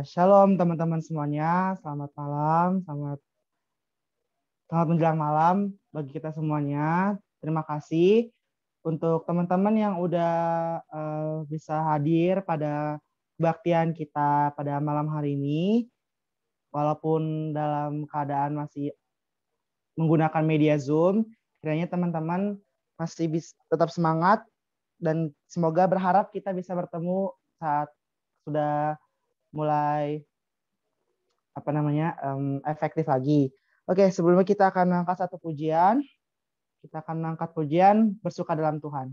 Shalom teman-teman semuanya, selamat malam, selamat menjelang malam bagi kita semuanya. Terima kasih untuk teman-teman yang udah bisa hadir pada kebaktian kita pada malam hari ini, walaupun dalam keadaan masih menggunakan media Zoom. Kiranya teman-teman masih bisa tetap semangat dan semoga berharap kita bisa bertemu saat sudah mulai efektif lagi. Oke, sebelumnya kita akan mengangkat satu pujian. Kita akan mengangkat pujian bersuka dalam Tuhan.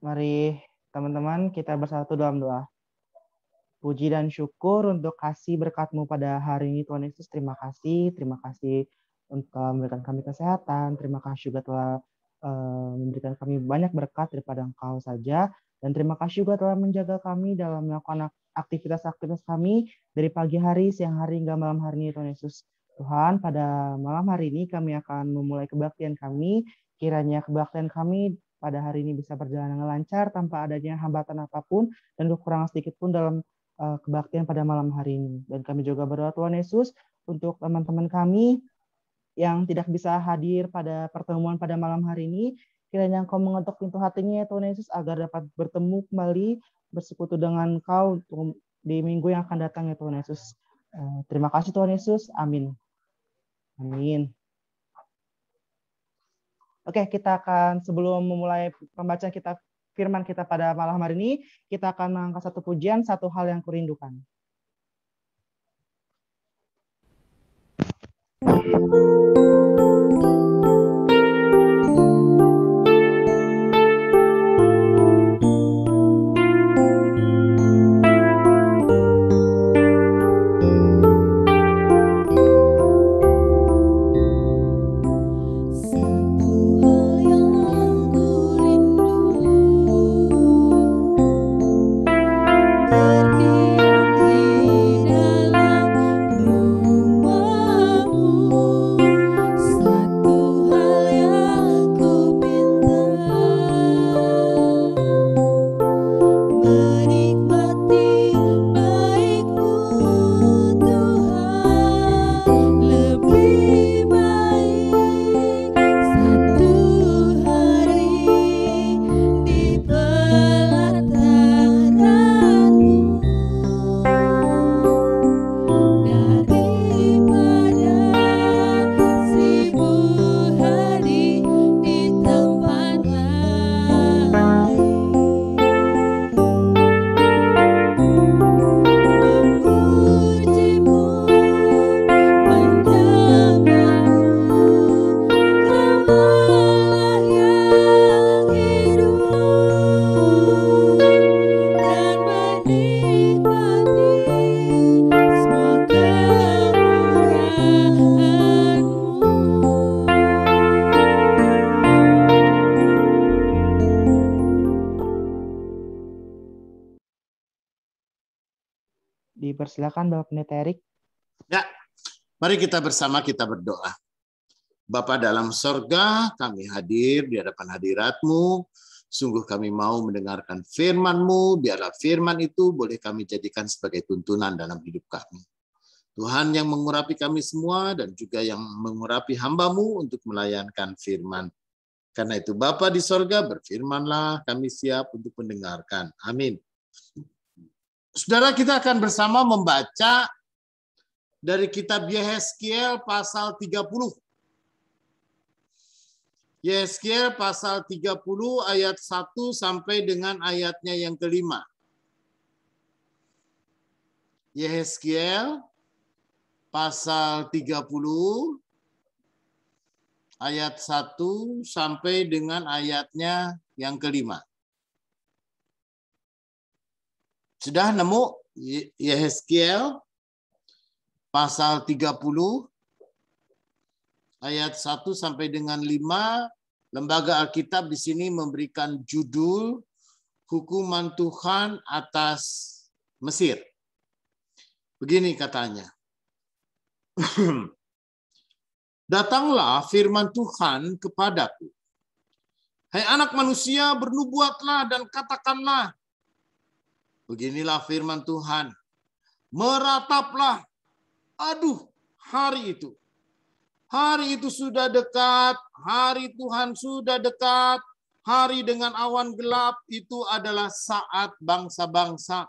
Mari teman-teman kita bersatu dalam doa. Puji dan syukur untuk kasih berkat-Mu pada hari ini Tuhan Yesus. Terima kasih untuk memberikan kami kesehatan. Terima kasih juga telah memberikan kami banyak berkat daripada Engkau saja. Dan terima kasih juga telah menjaga kami dalam melakukan aktivitas-aktivitas kami dari pagi hari, siang hari, hingga malam hari ini Tuhan Yesus. Tuhan, pada malam hari ini kami akan memulai kebaktian kami. Kiranya kebaktian kami pada hari ini bisa berjalan dengan lancar tanpa adanya hambatan apapun dan kekurangan sedikit pun dalam kebaktian pada malam hari ini. Dan kami juga berdoa Tuhan Yesus untuk teman-teman kami yang tidak bisa hadir pada pertemuan pada malam hari ini. Kiranya Engkau mengetuk pintu hatinya Tuhan Yesus agar dapat bertemu kembali bersekutu dengan Engkau di minggu yang akan datang ya Tuhan Yesus. Terima kasih Tuhan Yesus. Amin. Amin. Oke, kita akan sebelum memulai pembacaan kita firman kita pada malam hari ini, kita akan mengangkat satu pujian, satu hal yang kurindukan. Terdiam di dalam rumah-Mu. Dipersilakan Bapak Pendeta Erik. Ya, mari kita bersama kita berdoa. Bapa dalam sorga, kami hadir di hadapan hadirat-Mu. Sungguh kami mau mendengarkan firman-Mu. Biarlah firman itu boleh kami jadikan sebagai tuntunan dalam hidup kami. Tuhan yang mengurapi kami semua dan juga yang mengurapi hamba-Mu untuk melayankan firman. Karena itu Bapa di sorga, berfirmanlah, kami siap untuk mendengarkan. Amin. Saudara, kita akan bersama membaca dari kitab Yehezkiel pasal 30. Yehezkiel pasal 30 ayat 1 sampai dengan ayatnya yang kelima. Yehezkiel pasal 30 ayat 1 sampai dengan ayatnya yang kelima. Sudah nemu Yehezkiel pasal 30 ayat 1 sampai dengan 5, Lembaga Alkitab di sini memberikan judul Hukuman Tuhan atas Mesir. Begini katanya. Datanglah firman Tuhan kepadaku. Hai anak manusia, bernubuatlah dan katakanlah. Beginilah firman Tuhan. Merataplah. Aduh, hari itu. Hari itu sudah dekat, hari Tuhan sudah dekat, hari dengan awan gelap itu adalah saat bangsa-bangsa.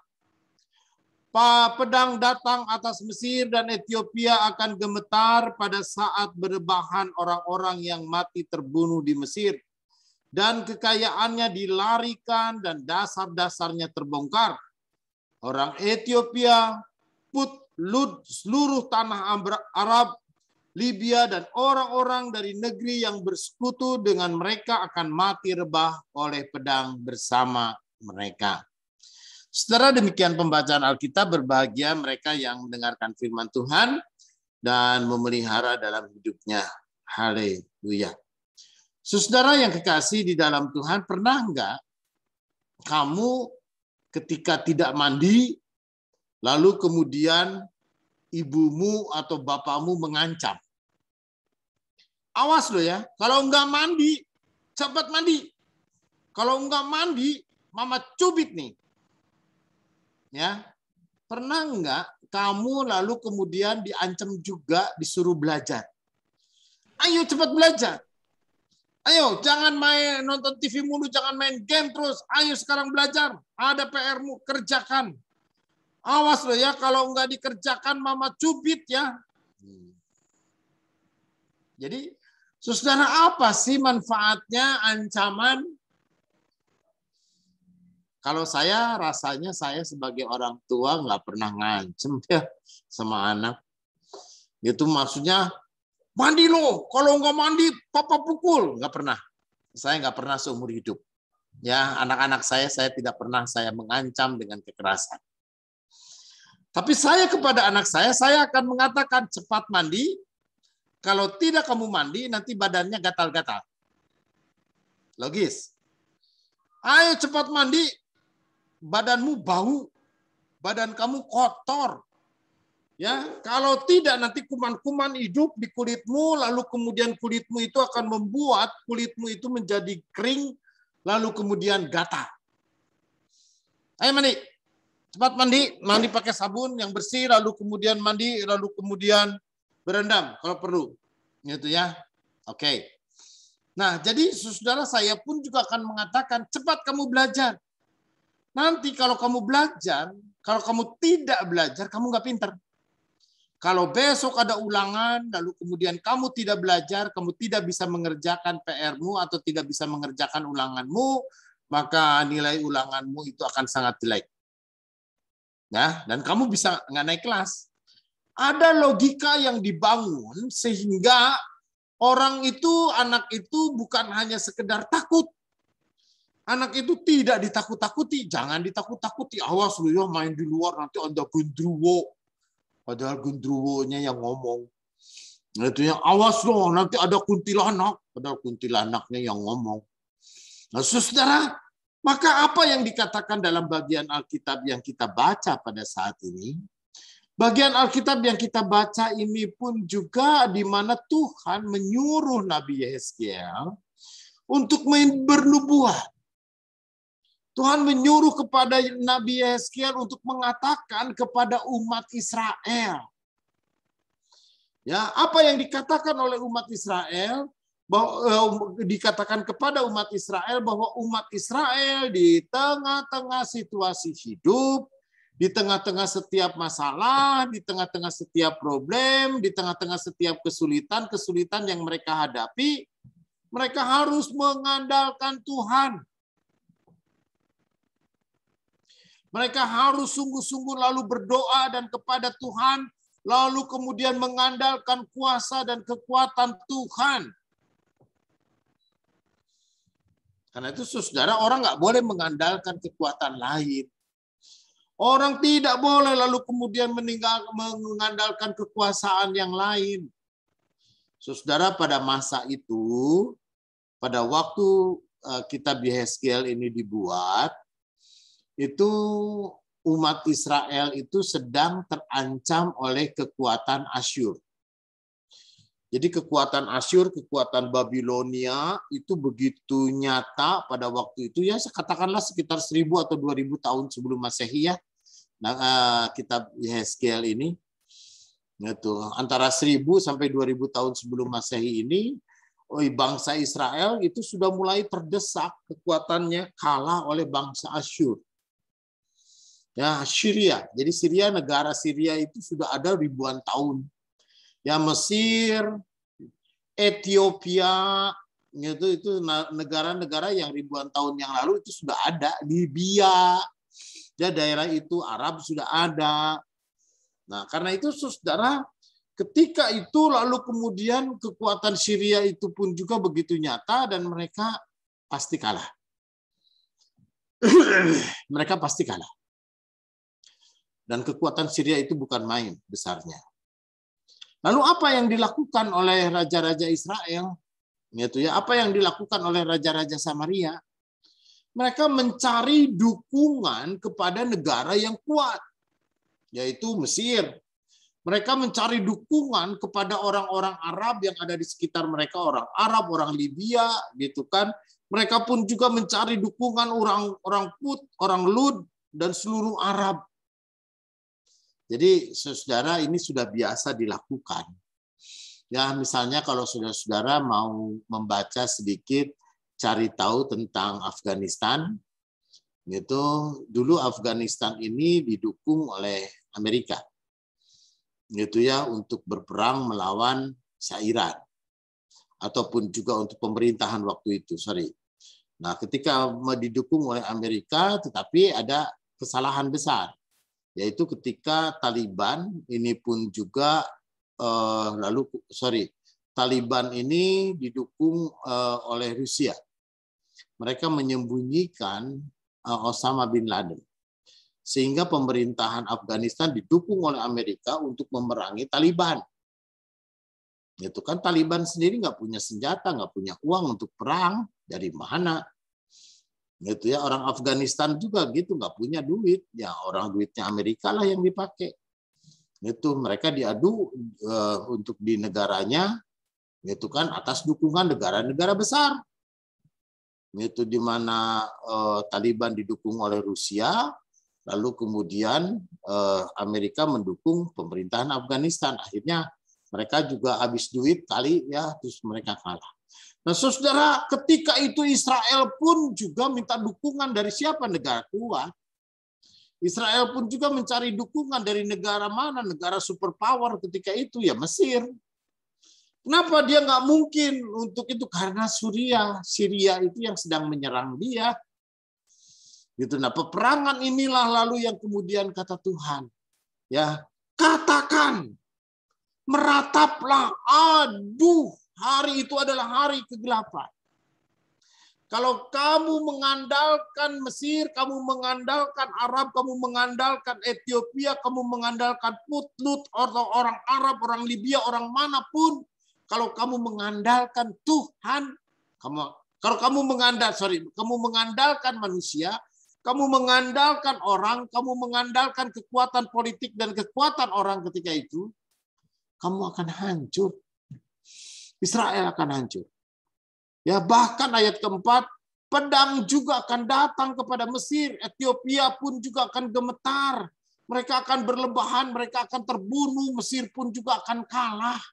Pedang datang atas Mesir dan Ethiopia akan gemetar pada saat berebahan orang-orang yang mati terbunuh di Mesir. Dan kekayaannya dilarikan dan dasar-dasarnya terbongkar. Orang Ethiopia, Put, Lud, seluruh tanah Arab, Libya dan orang-orang dari negeri yang bersekutu dengan mereka akan mati rebah oleh pedang bersama mereka. Setelah demikian pembacaan Alkitab, berbahagia mereka yang mendengarkan firman Tuhan dan memelihara dalam hidupnya. Haleluya. Saudara yang kekasih di dalam Tuhan, pernah enggak kamu ketika tidak mandi, lalu kemudian ibumu atau bapakmu mengancam? Awas loh ya, kalau enggak mandi, cepat mandi. Kalau enggak mandi, mama cubit nih. Ya, pernah enggak kamu lalu kemudian diancam juga disuruh belajar? Ayo cepat belajar. Ayo jangan main nonton TV mulu, jangan main game terus. Ayo sekarang belajar. Ada PR-mu, kerjakan. Awas loh ya, kalau enggak dikerjakan mama cubit ya. Jadi, saudara, apa sih manfaatnya ancaman? Kalau saya rasanya saya sebagai orang tua nggak pernah ngancem ya sama anak. Itu maksudnya mandi loh, kalau nggak mandi papa pukul. Nggak pernah. Saya nggak pernah seumur hidup. Ya, anak-anak saya tidak pernah saya mengancam dengan kekerasan. Tapi saya kepada anak saya akan mengatakan cepat mandi. Kalau tidak kamu mandi, nanti badannya gatal-gatal. Logis. Ayo cepat mandi. Badanmu bau, badan kamu kotor. Ya, kalau tidak nanti kuman-kuman hidup di kulitmu, lalu kemudian kulitmu itu akan membuat kulitmu itu menjadi kering, lalu kemudian gatal. Ayo mandi, cepat mandi, mandi pakai sabun yang bersih, lalu kemudian mandi, lalu kemudian berendam kalau perlu, gitu ya. Oke. Nah, jadi saudara saya pun juga akan mengatakan cepat kamu belajar. Nanti kalau kamu belajar, kalau kamu tidak belajar, kamu nggak pinter. Kalau besok ada ulangan, lalu kemudian kamu tidak belajar, kamu tidak bisa mengerjakan PR-mu atau tidak bisa mengerjakan ulanganmu, maka nilai ulanganmu itu akan sangat jelek. Ya, dan kamu bisa nggak naik kelas. Ada logika yang dibangun sehingga orang itu, anak itu bukan hanya sekedar takut. Anak itu tidak ditakut-takuti, jangan ditakut-takuti. Awas lu ya main di luar nanti ada gendruwo. Padahal gendruwonya yang ngomong. Nah, itu yang awas loh nanti ada kuntilanak. Padahal kuntilanaknya yang ngomong. Nah, saudara, maka apa yang dikatakan dalam bagian Alkitab yang kita baca pada saat ini? Bagian Alkitab yang kita baca ini pun juga di mana Tuhan menyuruh Nabi Yehezkiel untuk bernubuat. Tuhan menyuruh kepada Nabi Yehezkiel untuk mengatakan kepada umat Israel. Ya, apa yang dikatakan oleh umat Israel, bahwa dikatakan kepada umat Israel bahwa umat Israel di tengah-tengah situasi hidup, di tengah-tengah setiap masalah, di tengah-tengah setiap problem, di tengah-tengah setiap kesulitan yang mereka hadapi, mereka harus mengandalkan Tuhan. Mereka harus sungguh-sungguh lalu berdoa dan kepada Tuhan, lalu kemudian mengandalkan kuasa dan kekuatan Tuhan. Karena itu saudara, orang nggak boleh mengandalkan kekuatan lain. Orang tidak boleh lalu kemudian mengandalkan kekuasaan yang lain. Saudara, pada masa itu, pada waktu kitab Yehezkiel ini dibuat, itu umat Israel itu sedang terancam oleh kekuatan Asyur. Jadi kekuatan Asyur, kekuatan Babilonia itu begitu nyata pada waktu itu, ya katakanlah sekitar 1000 atau 2000 tahun sebelum Masehi ya. Nah, kitab Yehezkiel ini itu antara 1000 sampai 2000 tahun sebelum Masehi ini, bangsa Israel itu sudah mulai terdesak, kekuatannya kalah oleh bangsa Asyur. Ya, Syria. Jadi negara Syria itu sudah ada ribuan tahun. Ya, Mesir, Ethiopia, itu negara-negara yang ribuan tahun yang lalu itu sudah ada. Libya, ya daerah itu Arab sudah ada. Nah, karena itu saudara, ketika itu lalu kemudian kekuatan Syria itu pun juga begitu nyata dan mereka pasti kalah. Mereka pasti kalah. Dan kekuatan Syria itu bukan main besarnya. Lalu apa yang dilakukan oleh raja-raja Israel? Gitu ya, apa yang dilakukan oleh raja-raja Samaria? Mereka mencari dukungan kepada negara yang kuat, yaitu Mesir. Mereka mencari dukungan kepada orang-orang Arab yang ada di sekitar mereka, orang Arab, orang Libya, gitu kan. Mereka pun juga mencari dukungan orang Put, orang Lud, dan seluruh Arab. Jadi saudara, ini sudah biasa dilakukan. Ya, misalnya kalau saudara mau membaca sedikit, cari tahu tentang Afghanistan, gitu. Dulu Afghanistan ini didukung oleh Amerika, gitu ya, untuk berperang melawan Iran, ataupun juga untuk pemerintahan waktu itu. Nah, ketika didukung oleh Amerika, tetapi ada kesalahan besar. Yaitu ketika Taliban ini pun juga Taliban ini didukung oleh Rusia. Mereka menyembunyikan Osama bin Laden, sehingga pemerintahan Afghanistan didukung oleh Amerika untuk memerangi Taliban. Itu kan Taliban sendiri nggak punya senjata, nggak punya uang untuk perang, dari mana? Gitu ya, orang Afghanistan juga gitu, nggak punya duit, ya orang duitnya Amerika lah yang dipakai. Itu mereka diadu untuk di negaranya, gitu kan, atas dukungan negara-negara besar. Itu di mana Taliban didukung oleh Rusia, lalu kemudian Amerika mendukung pemerintahan Afghanistan. Akhirnya mereka juga habis duit kali ya, terus mereka kalah. Nah, saudara, ketika itu Israel pun juga minta dukungan dari siapa? Negara kuat. Israel pun juga mencari dukungan dari negara mana? Negara superpower ketika itu, ya Mesir. Kenapa dia nggak mungkin untuk itu? Karena Syria itu yang sedang menyerang dia. Gitu. Nah, peperangan inilah lalu yang kemudian kata Tuhan, ya katakan, merataplah, aduh, hari itu adalah hari kegelapan. Kalau kamu mengandalkan Mesir, kamu mengandalkan Arab, kamu mengandalkan Ethiopia, kamu mengandalkan Put-Lut, orang Arab, orang Libya, orang manapun, kalau kamu mengandalkan Tuhan, kamu mengandalkan manusia, kamu mengandalkan orang, kamu mengandalkan kekuatan politik dan kekuatan orang ketika itu, kamu akan hancur. Israel akan hancur. Ya, bahkan ayat keempat, pedang juga akan datang kepada Mesir, Ethiopia pun juga akan gemetar. Mereka akan berlebahan, mereka akan terbunuh, Mesir pun juga akan kalah.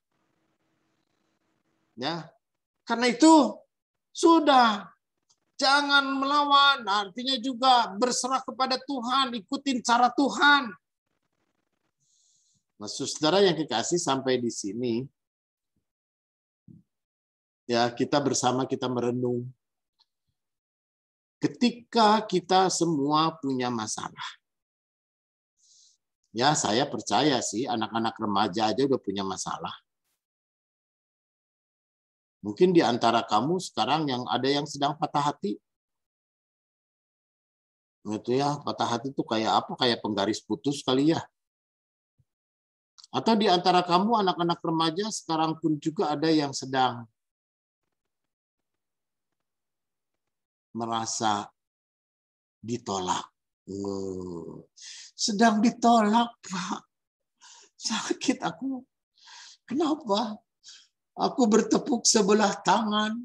Ya, karena itu sudah jangan melawan, artinya juga berserah kepada Tuhan, ikutin cara Tuhan. Nah, saudara yang kekasih, sampai di sini ya kita bersama kita merenung. Ketika kita semua punya masalah. Ya, saya percaya sih anak-anak remaja aja udah punya masalah. Mungkin di antara kamu sekarang yang ada yang sedang patah hati. Itu ya, patah hati itu kayak apa? Kayak penggaris putus kali ya. Atau di antara kamu anak-anak remaja sekarang pun juga ada yang sedang merasa ditolak. Sedang ditolak, Pak. Sakit aku. Kenapa? Aku bertepuk sebelah tangan.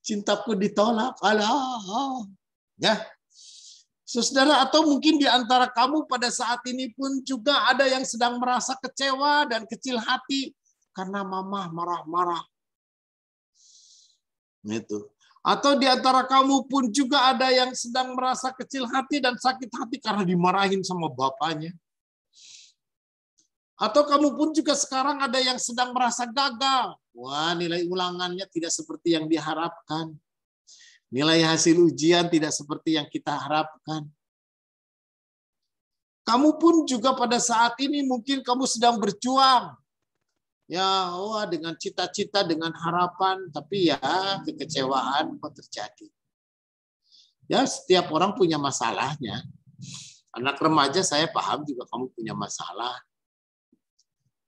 Cintaku ditolak. Alah. Ya. Saudara, atau mungkin di antara kamu pada saat ini pun juga ada yang sedang merasa kecewa dan kecil hati karena mama marah-marah. Itu. Atau di antara kamu pun juga ada yang sedang merasa kecil hati dan sakit hati karena dimarahin sama bapaknya. Atau kamu pun juga sekarang ada yang sedang merasa gagal. Wah, nilai ulangannya tidak seperti yang diharapkan. Nilai hasil ujian tidak seperti yang kita harapkan. Kamu pun juga pada saat ini mungkin kamu sedang berjuang. Ya, wah, dengan cita-cita, dengan harapan, tapi ya kekecewaan kok terjadi. Ya, setiap orang punya masalahnya. Anak remaja saya paham juga kamu punya masalah.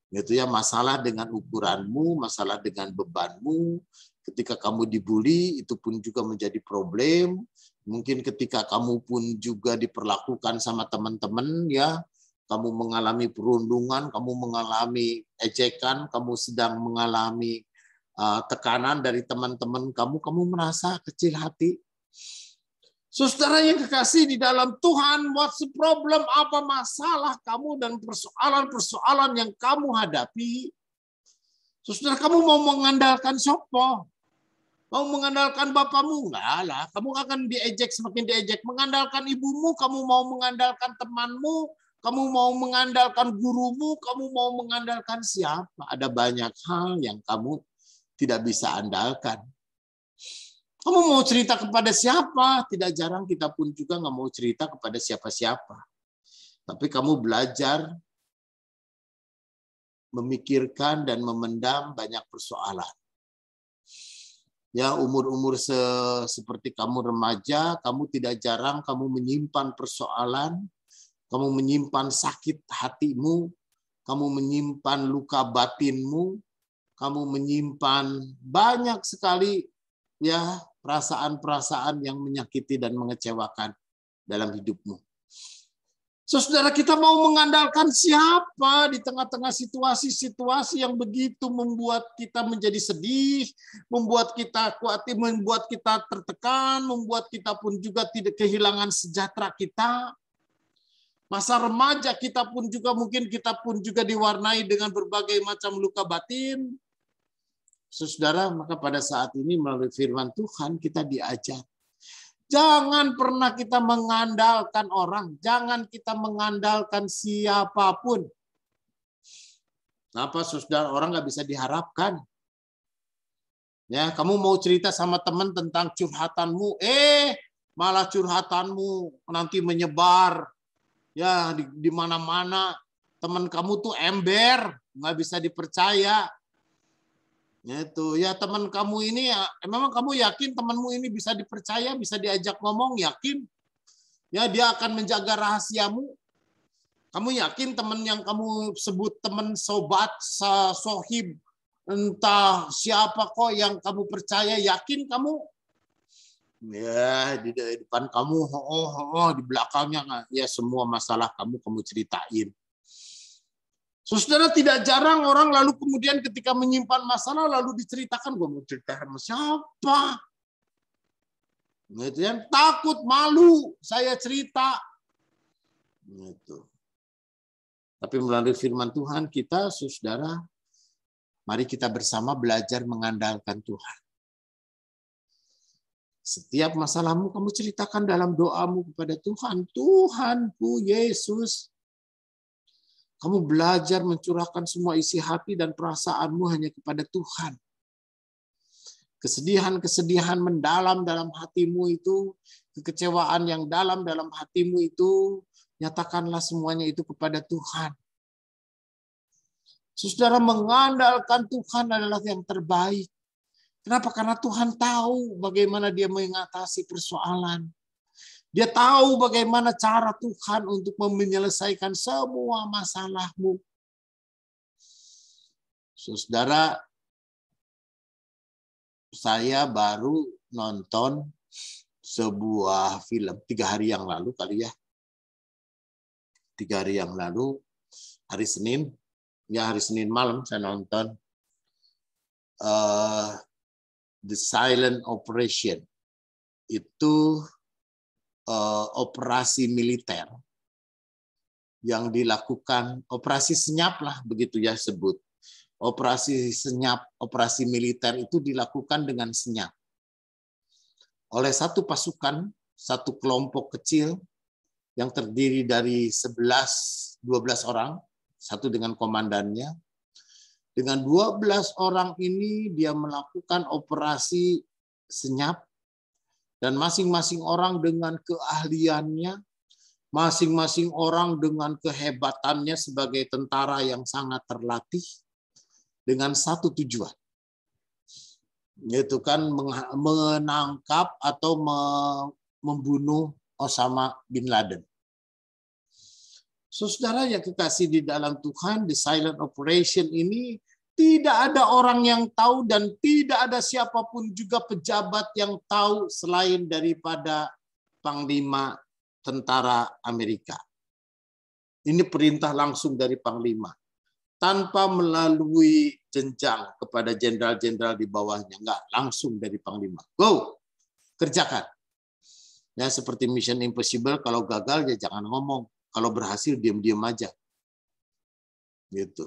Itu ya, masalah dengan ukuranmu, masalah dengan bebanmu. Ketika kamu dibully, itu pun juga menjadi problem. Mungkin ketika kamu pun juga diperlakukan sama teman-teman, ya, kamu mengalami perundungan, kamu mengalami ejekan, kamu sedang mengalami tekanan dari teman-teman kamu merasa kecil hati. Saudara yang kekasih di dalam Tuhan, what's the problem? Apa masalah kamu dan persoalan-persoalan yang kamu hadapi? Saudara, kamu mau mengandalkan siapa? Mau mengandalkan bapamu? Enggak lah, kamu akan diejek, semakin diejek. Mengandalkan ibumu, kamu mau mengandalkan temanmu, kamu mau mengandalkan gurumu, kamu mau mengandalkan siapa? Ada banyak hal yang kamu tidak bisa andalkan. Kamu mau cerita kepada siapa? Tidak jarang kita pun juga nggak mau cerita kepada siapa-siapa. Tapi kamu belajar memikirkan dan memendam banyak persoalan. Ya, umur-umur seperti kamu remaja, kamu tidak jarang kamu menyimpan persoalan, kamu menyimpan sakit hatimu, kamu menyimpan luka batinmu, kamu menyimpan banyak sekali ya perasaan-perasaan yang menyakiti dan mengecewakan dalam hidupmu. Saudara, kita mau mengandalkan siapa di tengah-tengah situasi-situasi yang begitu membuat kita menjadi sedih, membuat kita khawatir, membuat kita tertekan, membuat kita pun juga tidak kehilangan sejahtera kita. Masa remaja kita pun juga mungkin kita pun juga diwarnai dengan berbagai macam luka batin. Saudara, maka pada saat ini melalui firman Tuhan kita diajar. Jangan pernah kita mengandalkan orang. Jangan kita mengandalkan siapapun. Kenapa, saudara? Orang nggak bisa diharapkan. Ya, kamu mau cerita sama teman tentang curhatanmu, malah curhatanmu nanti menyebar. Ya, di mana-mana. Teman kamu tuh ember, nggak bisa dipercaya. Itu ya, teman kamu ini ya, memang kamu yakin temanmu ini bisa dipercaya, bisa diajak ngomong, yakin? Ya, dia akan menjaga rahasiamu. Kamu yakin teman yang kamu sebut teman, sobat, sohib, entah siapa kok yang kamu percaya, yakin kamu? Ya, di depan kamu, di belakangnya, ya semua masalah kamu ceritain. Saudara, tidak jarang orang lalu kemudian ketika menyimpan masalah lalu diceritakan, gue mau cerita sama siapa? Gitu kan, takut, malu, saya cerita. Gitu. Tapi melalui firman Tuhan kita, saudara, mari kita bersama belajar mengandalkan Tuhan. Setiap masalahmu kamu ceritakan dalam doamu kepada Tuhan. Tuhanku Yesus. Kamu belajar mencurahkan semua isi hati dan perasaanmu hanya kepada Tuhan. Kesedihan-kesedihan mendalam dalam hatimu itu, kekecewaan yang dalam hatimu itu, nyatakanlah semuanya itu kepada Tuhan. Saudara, mengandalkan Tuhan adalah yang terbaik. Kenapa? Karena Tuhan tahu bagaimana dia mengatasi persoalan. Dia tahu bagaimana cara Tuhan untuk menyelesaikan semua masalahmu. Saudara, saya baru nonton sebuah film 3 hari yang lalu kali ya. 3 hari yang lalu, hari Senin malam saya nonton The Silent Operation. Itu operasi militer yang dilakukan, operasi senyap lah begitu ya sebut. Operasi senyap, operasi militer itu dilakukan dengan senyap. Oleh satu pasukan, satu kelompok kecil yang terdiri dari 11-12 orang, satu dengan komandannya. Dengan 12 orang ini dia melakukan operasi senyap dan masing-masing orang dengan keahliannya, masing-masing orang dengan kehebatannya sebagai tentara yang sangat terlatih dengan satu tujuan, yaitu kan menangkap atau membunuh Osama bin Laden. Saudara yang kekasih di dalam Tuhan, The Silent Operation ini tidak ada orang yang tahu dan tidak ada siapapun juga pejabat yang tahu selain daripada Panglima Tentara Amerika. Ini perintah langsung dari Panglima. Tanpa melalui jenjang kepada jenderal-jenderal di bawahnya. Enggak, langsung dari Panglima. Go, kerjakan. Ya, seperti Mission Impossible, kalau gagal ya jangan ngomong. Kalau berhasil diam-diam aja. Gitu.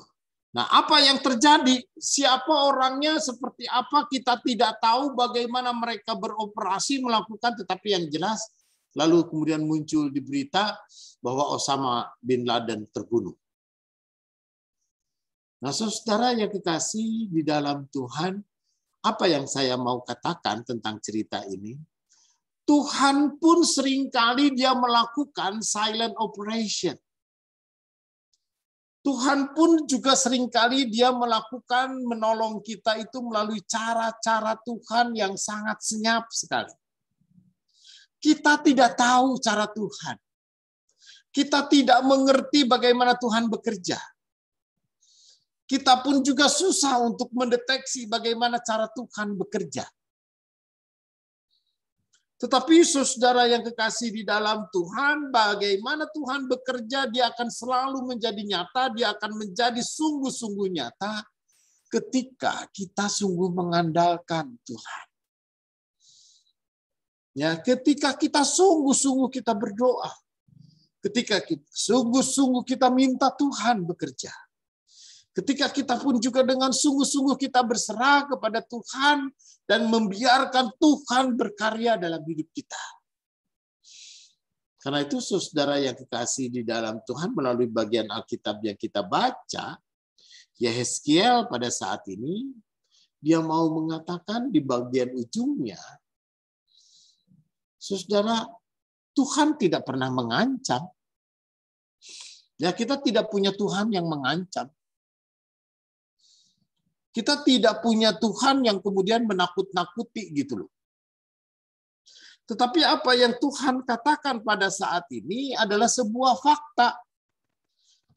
Nah, apa yang terjadi? Siapa orangnya, seperti apa kita tidak tahu, bagaimana mereka beroperasi melakukan, tetapi yang jelas lalu kemudian muncul di berita bahwa Osama bin Laden terbunuh. Nah, saudara yang kekasih di dalam Tuhan, apa yang saya mau katakan tentang cerita ini? Tuhan pun seringkali dia melakukan silent operation. Tuhan pun juga seringkali dia melakukan menolong kita itu melalui cara-cara Tuhan yang sangat senyap sekali. Kita tidak tahu cara Tuhan. Kita tidak mengerti bagaimana Tuhan bekerja. Kita pun juga susah untuk mendeteksi bagaimana cara Tuhan bekerja. Tetapi saudara yang kekasih di dalam Tuhan, bagaimana Tuhan bekerja, dia akan selalu menjadi nyata, dia akan menjadi sungguh-sungguh nyata ketika kita sungguh mengandalkan Tuhan. Ya, ketika kita sungguh-sungguh kita berdoa, ketika kita sungguh-sungguh kita minta Tuhan bekerja. Ketika kita pun juga dengan sungguh-sungguh kita berserah kepada Tuhan dan membiarkan Tuhan berkarya dalam hidup kita. Karena itu saudara yang kekasih di dalam Tuhan, melalui bagian Alkitab yang kita baca, Yehezkiel pada saat ini, dia mau mengatakan di bagian ujungnya, saudara, Tuhan tidak pernah mengancam. Ya, kita tidak punya Tuhan yang mengancam. Kita tidak punya Tuhan yang kemudian menakut-nakuti gitu loh. Tetapi apa yang Tuhan katakan pada saat ini adalah sebuah fakta.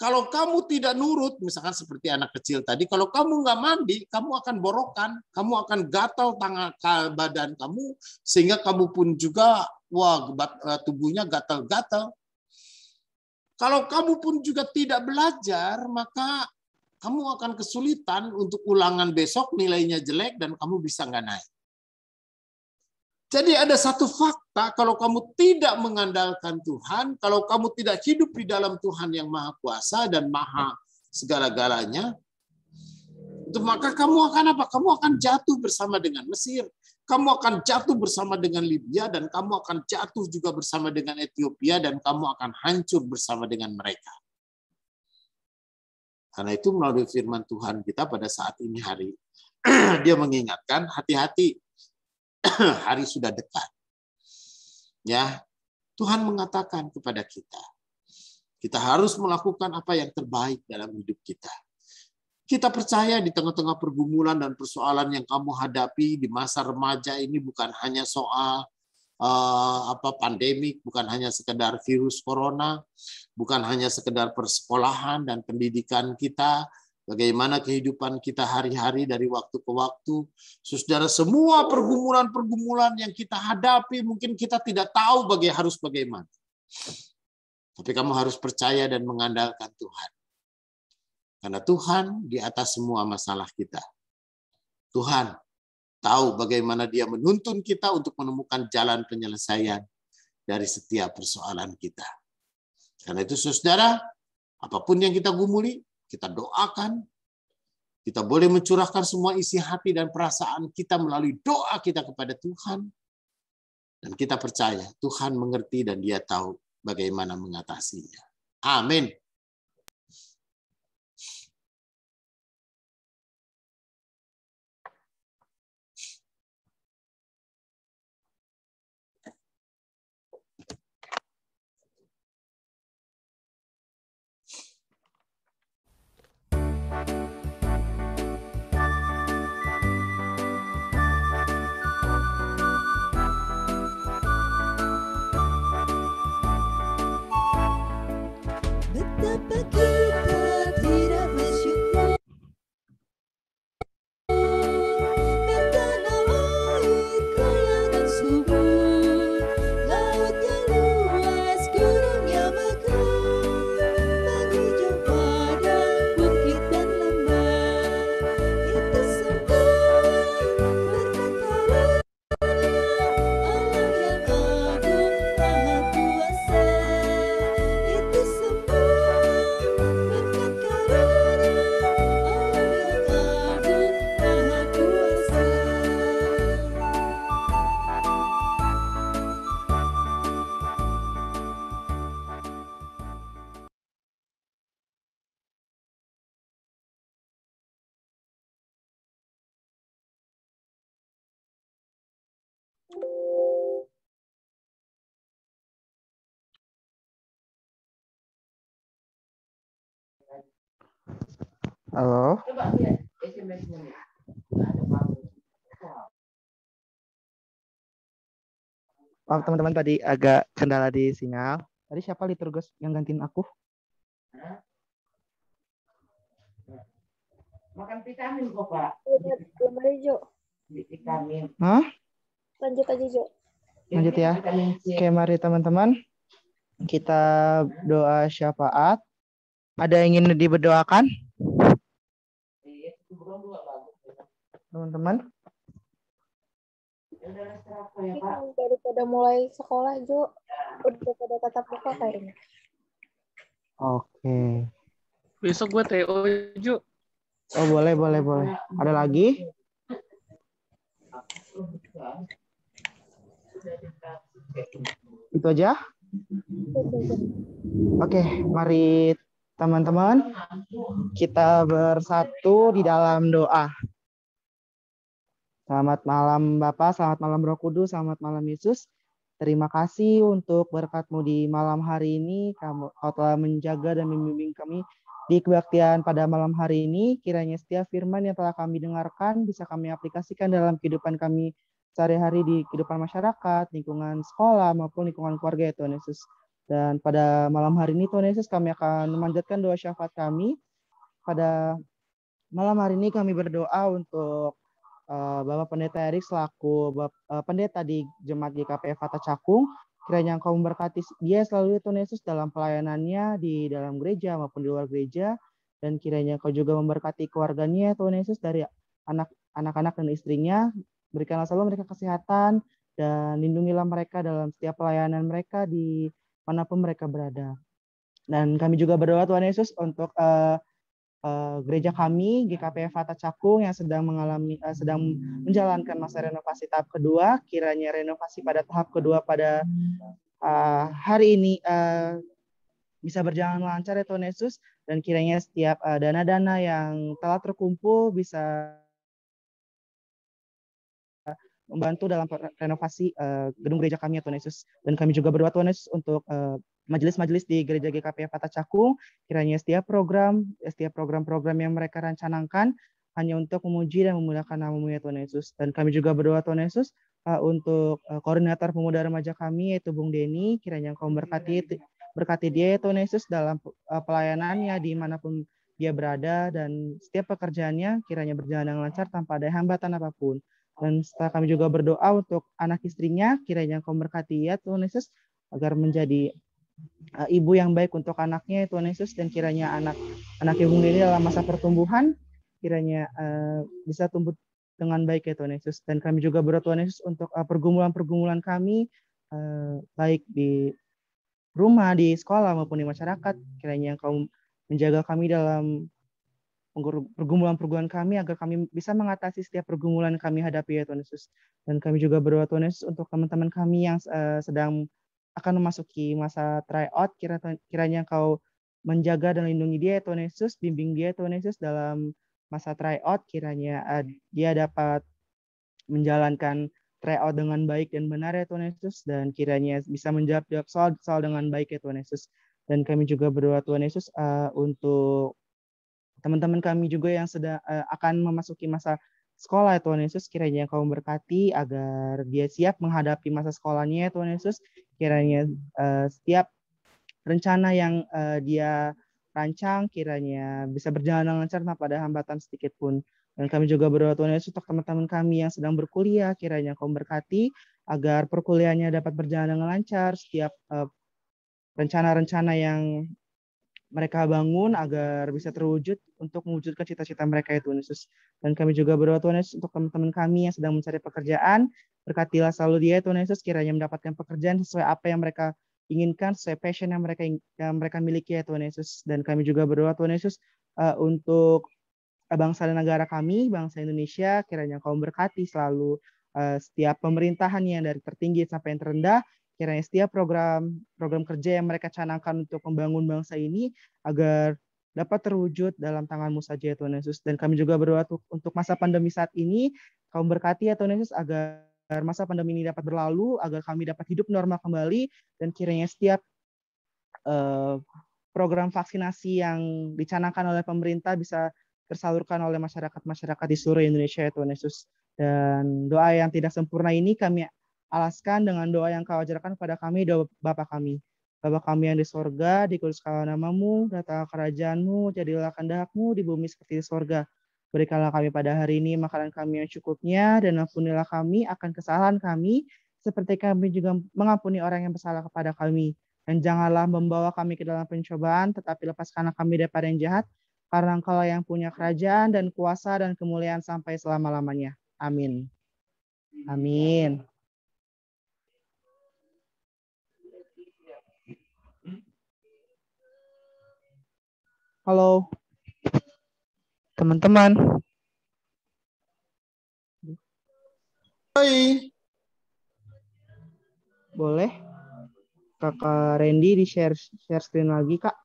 Kalau kamu tidak nurut, misalkan seperti anak kecil tadi, kalau kamu nggak mandi, kamu akan borokan, kamu akan gatal tangan badan kamu, sehingga kamu pun juga tubuhnya gatal-gatal. Kalau kamu pun juga tidak belajar, maka kamu akan kesulitan untuk ulangan besok, nilainya jelek dan kamu bisa nggak naik. Jadi ada satu fakta, kalau kamu tidak mengandalkan Tuhan, kalau kamu tidak hidup di dalam Tuhan yang Maha Kuasa dan Maha segala-galanya, maka kamu akan apa? Kamu akan jatuh bersama dengan Mesir. Kamu akan jatuh bersama dengan Libya, dan kamu akan jatuh juga bersama dengan Ethiopia, dan kamu akan hancur bersama dengan mereka. Karena itu melalui firman Tuhan kita pada saat ini hari, dia mengingatkan, hati-hati, hari sudah dekat. Ya, Tuhan mengatakan kepada kita, kita harus melakukan apa yang terbaik dalam hidup kita. Kita percaya di tengah-tengah pergumulan dan persoalan yang kamu hadapi di masa remaja ini bukan hanya soal pandemik, bukan hanya sekedar virus corona, bukan hanya sekedar persekolahan dan pendidikan kita, bagaimana kehidupan kita hari-hari dari waktu ke waktu. Saudara, semua pergumulan-pergumulan yang kita hadapi, mungkin kita tidak tahu harus bagaimana. Tapi kamu harus percaya dan mengandalkan Tuhan. Karena Tuhan di atas semua masalah kita. Tuhan tahu bagaimana Dia menuntun kita untuk menemukan jalan penyelesaian dari setiap persoalan kita. Karena itu saudara, apapun yang kita gumuli, kita doakan, kita boleh mencurahkan semua isi hati dan perasaan kita melalui doa kita kepada Tuhan. Dan kita percaya Tuhan mengerti dan Dia tahu bagaimana mengatasinya. Amin. Betapa kita tidak bersyukur bertanah air kayangan subur, laut yang luas, gunung yang megah, menghijau padang, bukit dan lembah. Itu semua berkat karunia Allah yang agung Maha Kuasa. Itu semua berkat karunia Allah yang agung Maha Kuasa. Halo. Maaf teman-teman, tadi agak kendala di sinyal. Tadi siapa liturgus yang gantiin aku? Makan vitamin kok, Pak. Belum ada Jo. Vitamin. Hah? Lanjut aja Jo. Lanjut ya. Oke, mari teman-teman. Kita doa syafaat. Ada yang ingin diberdoakan? Teman-teman? Daripada mulai sekolah Jo, udah pada tatap muka kayaknya. Oke. Besok gue TO, Ju. Oh, boleh. Ada lagi? Itu aja? Oke, mari teman-teman kita bersatu di dalam doa. Selamat malam Bapak, selamat malam Roh Kudus, selamat malam Yesus. Terima kasih untuk berkat-Mu di malam hari ini. Kau telah menjaga dan membimbing kami di kebaktian pada malam hari ini. Kiranya setiap firman yang telah kami dengarkan bisa kami aplikasikan dalam kehidupan kami sehari-hari, di kehidupan masyarakat, lingkungan sekolah, maupun lingkungan keluarga ya Tuhan Yesus. Dan pada malam hari ini Tuhan Yesus kami akan memanjatkan doa syafaat kami. Pada malam hari ini kami berdoa untuk Bapak Pendeta Erik selaku pendeta di Jemaat GKP Fata Cakung. Kiranya Engkau memberkati dia selalu Tuhan Yesus dalam pelayanannya di dalam gereja maupun di luar gereja. Dan kiranya Engkau juga memberkati keluarganya Tuhan Yesus dari anak-anak dan istrinya. Berikanlah selalu mereka kesehatan dan lindungilah mereka dalam setiap pelayanan mereka di manapun mereka berada. Dan kami juga berdoa Tuhan Yesus untuk gereja kami GKP Fata Cakung yang sedang menjalankan masa renovasi tahap kedua. Kiranya renovasi pada tahap kedua pada hari ini bisa berjalan lancar ya Tuhan Yesus, dan kiranya setiap dana-dana yang telah terkumpul bisa membantu dalam renovasi gedung gereja kami ya Tuhan Yesus. Dan kami juga berdoa Tuhan Yesus untuk majelis-majelis di gereja GKP Fata Cakung, kiranya setiap program-program yang mereka rencanakan hanya untuk memuji dan memuliakan nama-Mu ya Tuhan Yesus. Dan kami juga berdoa Tuhan Yesus untuk koordinator pemuda remaja kami yaitu Bung Denny, kiranya Engkau berkati dia ya Tuhan Yesus dalam pelayanannya dimanapun dia berada, dan setiap pekerjaannya kiranya berjalan dengan lancar tanpa ada hambatan apapun. Dan setelah kami juga berdoa untuk anak istrinya, kiranya Engkau berkati ya Tuhan Yesus agar menjadi ibu yang baik untuk anaknya Tuhan Yesus, dan kiranya anak ibu ini dalam masa pertumbuhan kiranya bisa tumbuh dengan baik ya Tuhan Yesus. Dan kami juga berdoa Tuhan Yesus untuk pergumulan kami baik di rumah, di sekolah maupun di masyarakat. Kiranya Engkau menjaga kami dalam pergumulan kami agar kami bisa mengatasi setiap pergumulan kami hadapi ya Tuhan Yesus. Dan kami juga berdoa Tuhan Yesus untuk teman-teman kami yang sedang akan memasuki masa tryout. Kiranya Engkau menjaga dan lindungi dia ya Tuhan Yesus, bimbing dia Tuhan Yesus dalam masa tryout. Kiranya dia dapat menjalankan tryout dengan baik dan benar ya Tuhan Yesus, dan kiranya bisa menjawab soal dengan baik ya Tuhan Yesus. Dan kami juga berdoa Tuhan Yesus untuk teman-teman kami juga yang sedang akan memasuki masa sekolah ya Tuhan Yesus. Kiranya Engkau memberkati agar dia siap menghadapi masa sekolahnya ya Tuhan Yesus. Kiranya setiap rencana yang dia rancang kiranya bisa berjalan dengan lancar tanpa ada hambatan sedikit pun. Dan kami juga berdoa Tuhan Yesus untuk teman-teman kami yang sedang berkuliah, kiranya Engkau memberkati agar perkuliahannya dapat berjalan dengan lancar. Setiap rencana-rencana yang mereka bangun agar bisa terwujud untuk mewujudkan cita-cita mereka ya Tuhan Yesus. Dan kami juga berdoa Tuhan Yesus untuk teman-teman kami yang sedang mencari pekerjaan. Berkatilah selalu dia Tuhan Yesus, kiranya mendapatkan pekerjaan sesuai apa yang mereka inginkan, sesuai passion yang mereka miliki ya Tuhan Yesus. Dan kami juga berdoa Tuhan Yesus untuk bangsa dan negara kami, bangsa Indonesia, kiranya Engkau memberkati selalu setiap pemerintahan yang dari tertinggi sampai yang terendah. Kiranya setiap program kerja yang mereka canangkan untuk membangun bangsa ini agar dapat terwujud dalam tangan-Mu saja ya Tuhan Yesus. Dan kami juga berdoa untuk masa pandemi saat ini, Kau berkati ya Tuhan Yesus agar masa pandemi ini dapat berlalu, agar kami dapat hidup normal kembali, dan kiranya setiap program vaksinasi yang dicanangkan oleh pemerintah bisa tersalurkan oleh masyarakat di seluruh Indonesia ya Tuhan Yesus. Dan doa yang tidak sempurna ini kami alaskan dengan doa yang Kau ajarkan kepada kami, doa Bapa kami. Bapa kami yang di sorga, dikuduskanlah nama-Mu, datanglah kerajaan-Mu, jadilah kehendak-Mu di bumi seperti di sorga. Berikanlah kami pada hari ini makanan kami yang cukupnya, dan ampunilah kami akan kesalahan kami, seperti kami juga mengampuni orang yang bersalah kepada kami. Dan janganlah membawa kami ke dalam pencobaan, tetapi lepaskanlah kami daripada yang jahat, karena Engkau yang punya kerajaan dan kuasa dan kemuliaan sampai selama-lamanya. Amin. Amin. Halo, teman-teman. Hai. Boleh Kakak Randy di share screen lagi, Kak?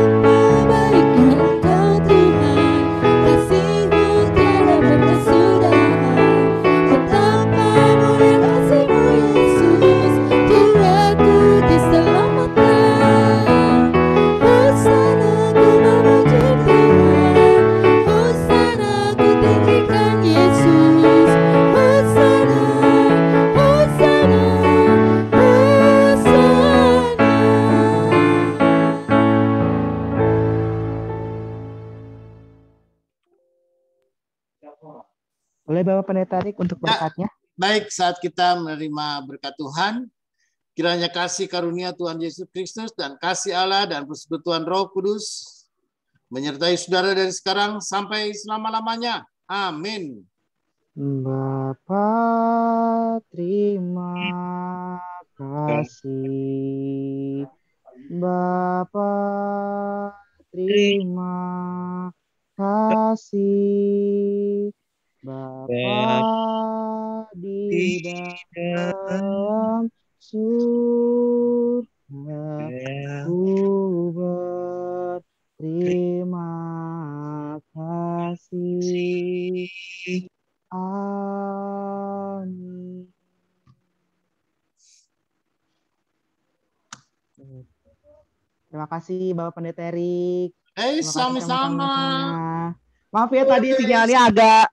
Betapa baiknya Engkau Boleh Bapak Pendeta Erik untuk berkatnya? Baik, saat kita menerima berkat Tuhan, kiranya kasih karunia Tuhan Yesus Kristus dan kasih Allah dan persekutuan Roh Kudus menyertai saudara dari sekarang sampai selama-lamanya. Amin. Bapa, terima kasih. Bapa, terima kasih. Bapa di dalam surga, ku berterima kasih. Amin. Terima kasih Bapak Pendeta Erik. Terima kasih Sama-sama. teman-teman semuanya. Maaf ya tadi sinyalnya agak